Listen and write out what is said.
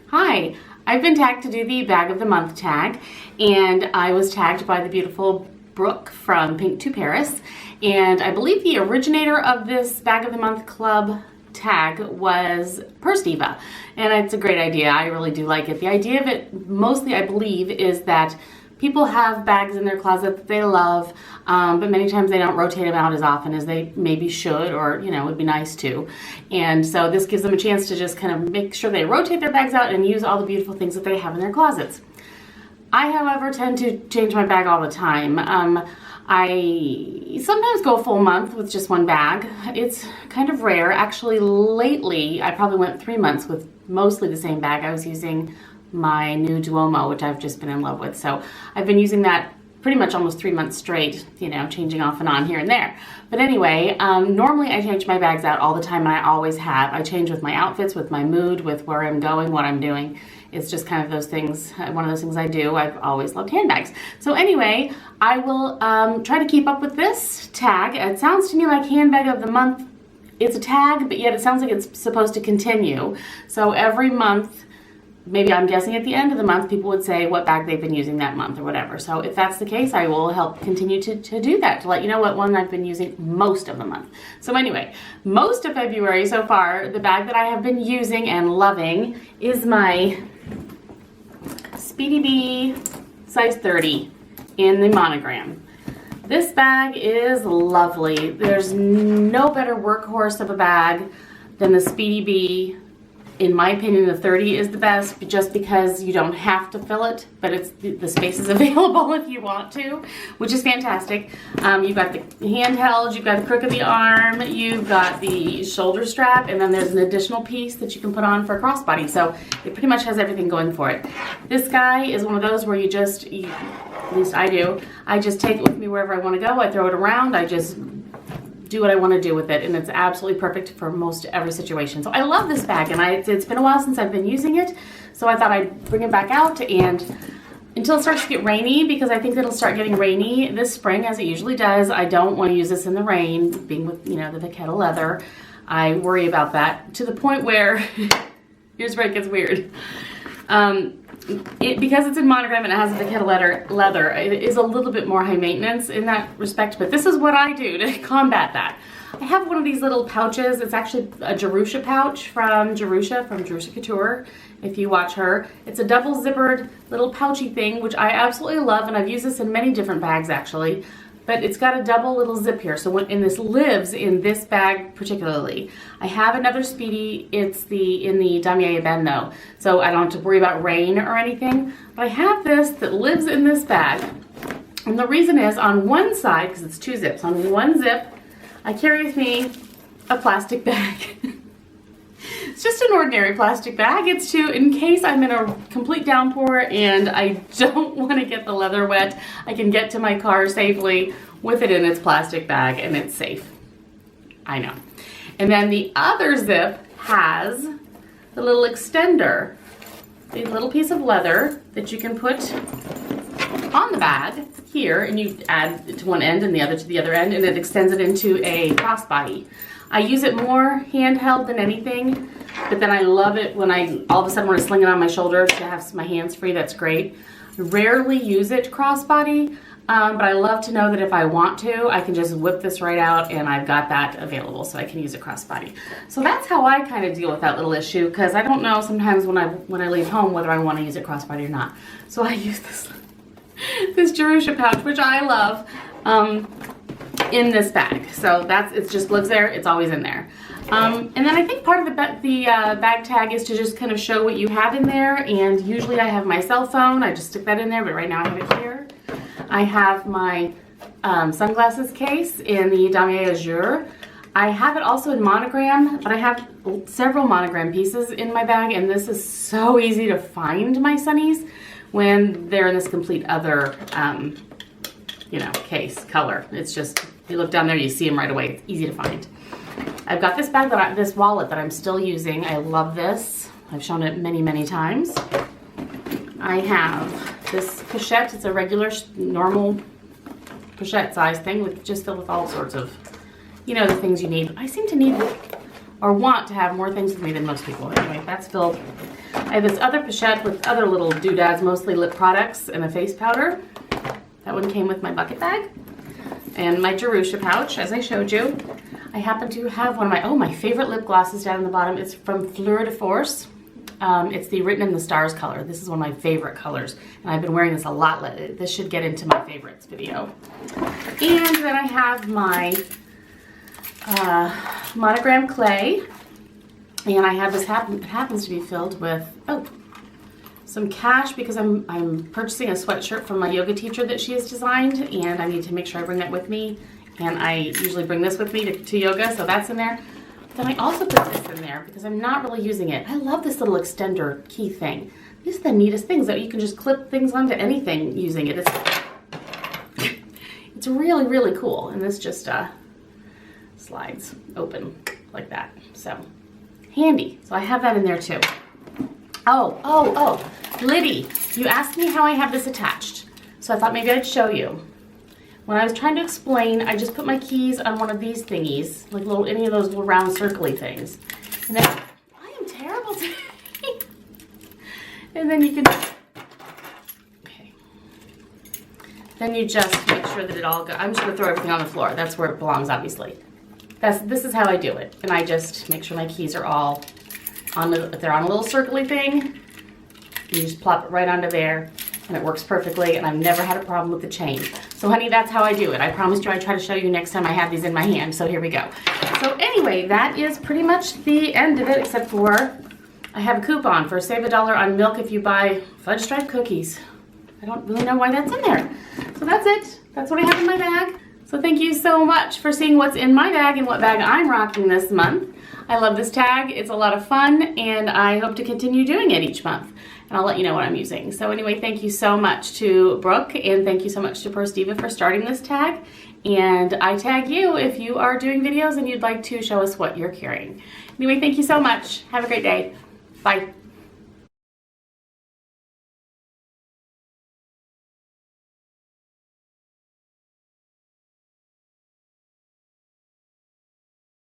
Hi, I've been tagged to do the Bag of the Month tag, and I was tagged by the beautiful Brooke from Pink to Paris, and I believe the originator of this Bag of the Month Club tag was Purse Diva, and it's a great idea. I really do like it. The idea of it, mostly I believe, is that people have bags in their closet that they love, but many times they don't rotate them out as often as they maybe should, or would be nice to. And so this gives them a chance to just kind of make sure they rotate their bags out and use all the beautiful things that they have in their closets. I, however, tend to change my bag all the time. I sometimes go a full month with just one bag. It's kind of rare. Actually, lately, I probably went 3 months with mostly the same bag. I was using my new Duomo, which I've just been in love with. So I've been using that pretty much almost 3 months straight, changing off and on here and there. But anyway, normally I change my bags out all the time, and I always have. I change with my outfits, with my mood, with where I'm going, what I'm doing. It's just kind of those things, one of those things I do. I've always loved handbags. So anyway, I will try to keep up with this tag. It sounds to me like Handbag of the Month. It's a tag, but yet it sounds like it's supposed to continue. So every month, maybe I'm guessing at the end of the month, people would say what bag they've been using that month or whatever. So if that's the case, I will help continue to do that, to let you know what one I've been using most of the month. So anyway, most of February so far, the bag that I have been using and loving is my Speedy Bee size 30 in the monogram. This bag is lovely. There's no better workhorse of a bag than the Speedy Bee. In my opinion, the 30 is the best, just because you don't have to fill it, but the space is available if you want to, which is fantastic. You've got the handheld, you've got the crook of the arm, you've got the shoulder strap, and then there's an additional piece that you can put on for a crossbody. So it pretty much has everything going for it. This guy is one of those where at least I do, I just take it with me wherever I want to go. I throw it around, I just do what I want to do with it, and it's absolutely perfect for most every situation. So I love this bag, and it's been a while since I've been using it, so I thought I'd bring it back out and until it starts to get rainy, because I think it'll start getting rainy this spring as it usually does. I don't want to use this in the rain, being with the Vachetta leather. I worry about that to the point where here's where it gets weird. Because it's in monogram and it has a Vachetta leather, it is a little bit more high maintenance in that respect, but this is what I do to combat that. I have one of these little pouches. It's actually a Jerusha pouch from Jerusha Couture, if you watch her. It's a double zippered little pouchy thing, which I absolutely love, and I've used this in many different bags actually. But it's got a double little zip here, so this lives in this bag particularly. I have another Speedy, it's in the Damier Ebene though, so I don't have to worry about rain or anything. But I have this that lives in this bag, and the reason is on one side, because it's 2 zips, on one zip, I carry with me a plastic bag. It's just an ordinary plastic bag. It's in case I'm in a complete downpour and I don't want to get the leather wet, I can get to my car safely with it in its plastic bag, and it's safe. I know. And then the other zip has the little extender, a little piece of leather that you can put on the bag here, and you add it to one end and the other to the other end, and it extends it into a crossbody. I use it more handheld than anything, but then I love it when all of a sudden want to sling it on my shoulder to have my hands free. That's great. I rarely use it crossbody, but I love to know that if I want to, I can just whip this right out and I've got that available so I can use it crossbody. So that's how I kind of deal with that little issue, because I don't know sometimes when I leave home whether I want to use it crossbody or not. So I use this Jerusha pouch, which I love, in this bag. So it just lives there. It's always in there. And then I think part of the bag tag is to just kind of show what you have in there, and usually I have my cell phone. I just stick that in there, but right now I have it here. I have my sunglasses case in the Damier Azur. I have it also in monogram, but I have several monogram pieces in my bag, and this is so easy to find my sunnies when they're in this complete other case color. It's just, you look down there, you see them right away. It's easy to find. I've got this bag this wallet that I'm still using. I love this. I've shown it many, many times. I have this pochette. It's a regular, normal pochette size thing, just filled with all sorts of, the things you need. I seem to need or want to have more things with me than most people. Anyway, that's filled. I have this other pochette with other little doodads, mostly lip products and a face powder. That one came with my bucket bag. And my Jerusha pouch, as I showed you. I happen to have one of my favorite lip glosses down in the bottom. It's from Fleur de Force. It's the Written in the Stars color. This is one of my favorite colors, and I've been wearing this a lot lately. This should get into my favorites video. And then I have my monogram clay, and I have this, it happens to be filled with, some cash because I'm purchasing a sweatshirt from my yoga teacher that she has designed, and I need to make sure I bring that with me. And I usually bring this with me to yoga, so that's in there. Then I also put this in there because I'm not really using it. I love this little extender key thing. These are the neatest things that you can just clip things onto anything using it. It's really, really cool. And this just slides open like that. So handy. So I have that in there too. Oh, Liddy, you asked me how I have this attached. So I thought maybe I'd show you. When I was trying to explain, I just put my keys on one of these thingies, like any of those little round circly things. And then, I am terrible today. And then you can, okay. Then you just make sure that it all goes. I'm just gonna throw everything on the floor. That's where it belongs, obviously. This is how I do it. And I just make sure my keys are all if they're on a little circly thing, you just plop it right onto there. And it works perfectly, and I've never had a problem with the chain. So honey, that's how I do it. I promised you I'd try to show you next time I have these in my hand, so here we go. So anyway, that is pretty much the end of it, except for I have a coupon for save $1 on milk if you buy fudge stripe cookies. I don't really know why that's in there. So that's it. That's what I have in my bag. So thank you so much for seeing what's in my bag and what bag I'm rocking this month. I love this tag. It's a lot of fun, and I hope to continue doing it each month. And I'll let you know what I'm using. So anyway, thank you so much to Brooke, and thank you so much to Perstiva for starting this tag. And I tag you if you are doing videos and you'd like to show us what you're carrying. Anyway, thank you so much. Have a great day. Bye.